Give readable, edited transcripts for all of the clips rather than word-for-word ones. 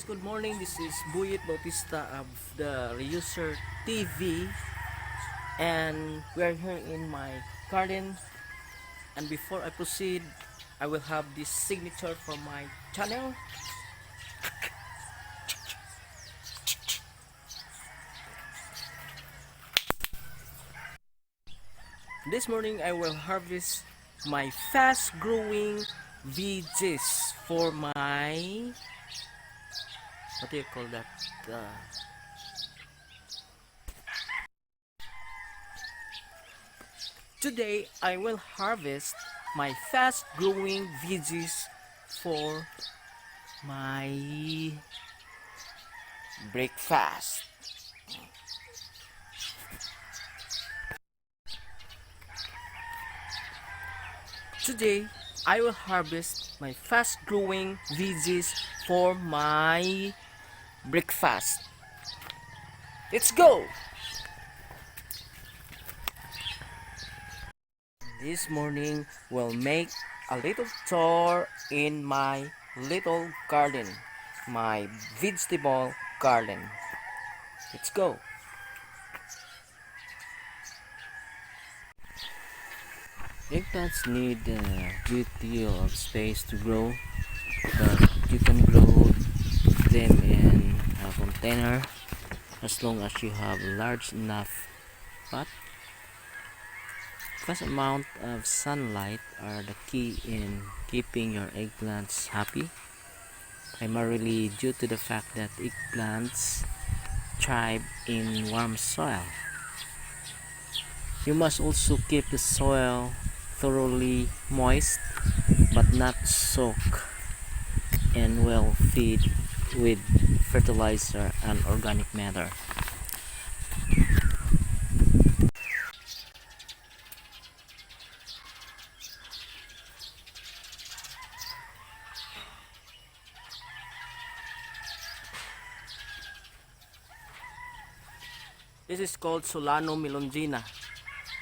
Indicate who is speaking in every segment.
Speaker 1: good morning. This is Buyit Bautista of the Reuser TV, and we are here in my garden. And before I proceed, I will have this signature from my channel. This morning I will harvest my fast growing veggies for my, what do you call that, today I will harvest my fast growing veggies for my breakfast. Today I will harvest my fast growing veggies for my breakfast. Let's go! This morning we'll make a little tour in my little garden, my vegetable garden. Let's go! Eggplants need a good deal of space to grow, but you can grow them in a container as long as you have large enough pot. Vast amount of sunlight are the key in keeping your eggplants happy, primarily due to the fact that eggplants thrive in warm soil. You must also keep the soil thoroughly moist but not soaked, and well feed with fertilizer and organic matter. This is called Solano melongena,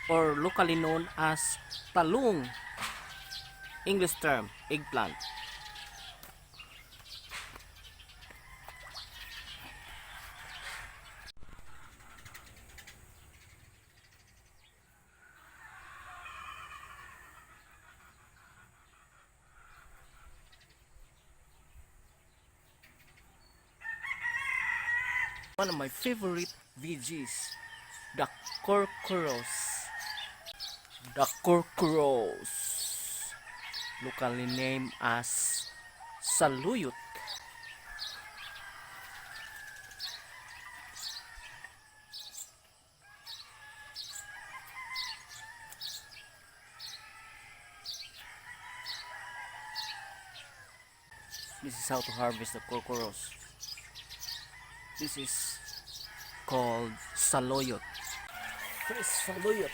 Speaker 1: or locally known as talong, English term, eggplant. One of my favorite veggies, the curcuros. The curcuros, locally named as saluyot. This is how to harvest the curcuros. This is called saluyot. This is saluyot.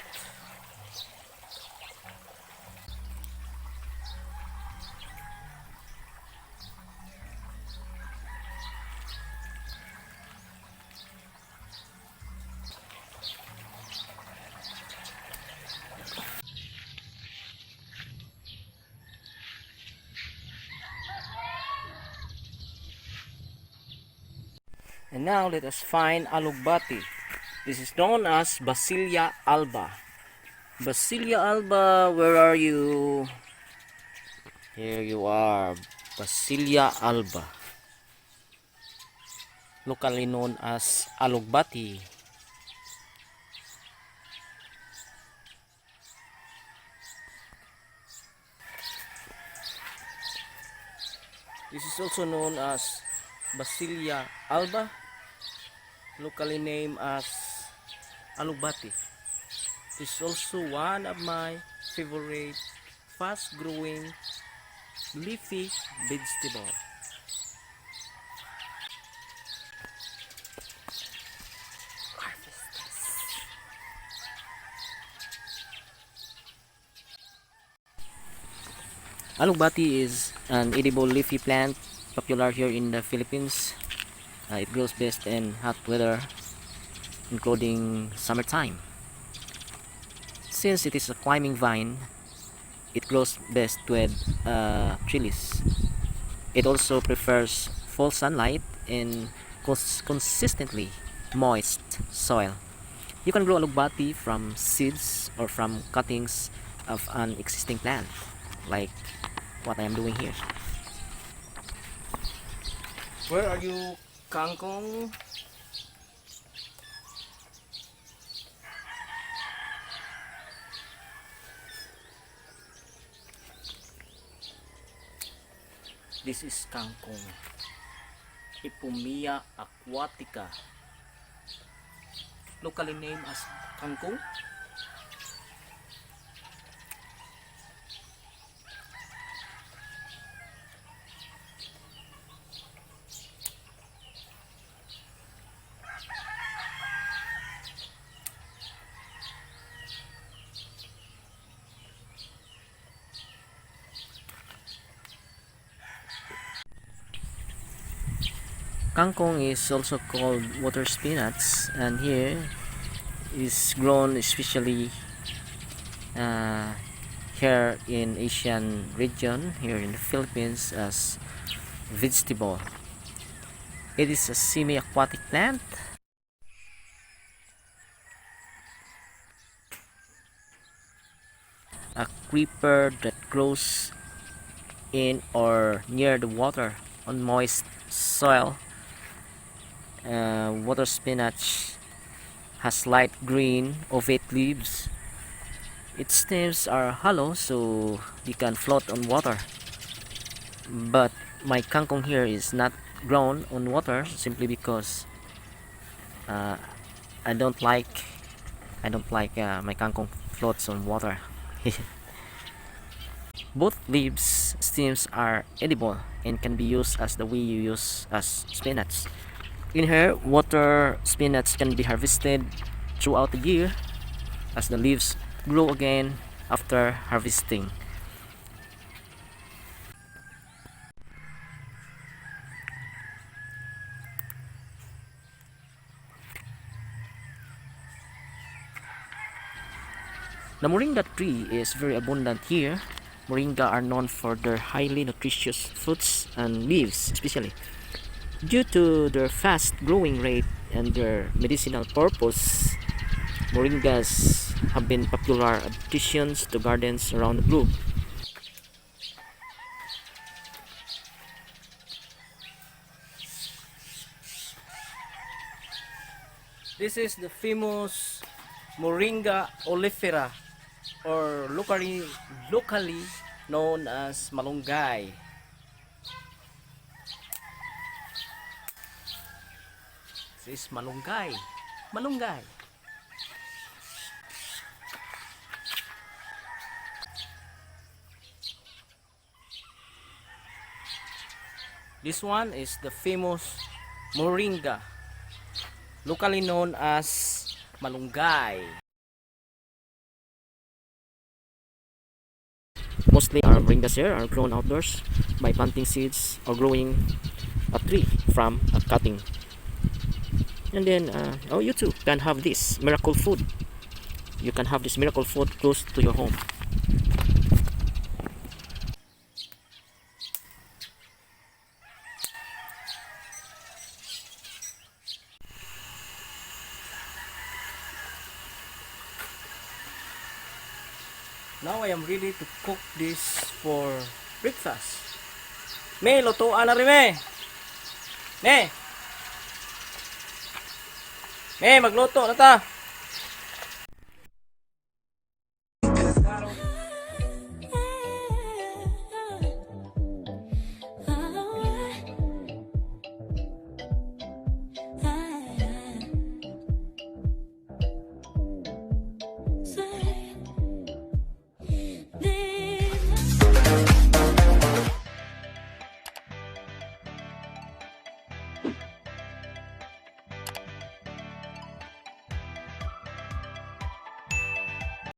Speaker 1: And now let us find alugbati. This is known as Basilia alba. Basilia alba, where are you? Here you are, Basilia alba, locally known as alugbati. This is also known as Basilia alba, locally named as alugbati. This is also one of my favorite fast growing leafy vegetable. Alugbati is an edible leafy plant popular here in the Philippines. It grows best in hot weather, including summertime. Since it is a climbing vine, it grows best with trellis. It also prefers full sunlight and consistently moist soil. You can grow alugbati from seeds or from cuttings of an existing plant, like what I am doing here. Where are you, kangkong? This is kangkong, Ipomea aquatica, locally named as kangkong. Kangkong is also called water spinach, and here is grown especially here in Asian region, here in the Philippines, as vegetable. It is a semi-aquatic plant. A creeper that grows in or near the water on moist soil. Water spinach has light green ovate leaves. Its stems are hollow so you can float on water. But my kangkong here is not grown on water simply because I don't like my kangkong floats on water. Both leaves stems are edible and can be used as the way you use as spinach. In here, water spinach can be harvested throughout the year as the leaves grow again after harvesting. The Moringa tree is very abundant here. Moringa are known for their highly nutritious fruits and leaves, especially due to their fast growing rate and their medicinal purpose. Moringas have been popular additions to gardens around the globe. This is the famous Moringa oleifera, or locally known as malunggay. This is malunggay. Malunggay. This one is the famous Moringa, locally known as malunggay. Mostly our moringas here are grown outdoors by planting seeds or growing a tree from a cutting. And then you too can have this miracle food. You can have this miracle food close to your home. Now I am ready to cook this for breakfast. May lutuan na rin, me. Me, magluto na ta.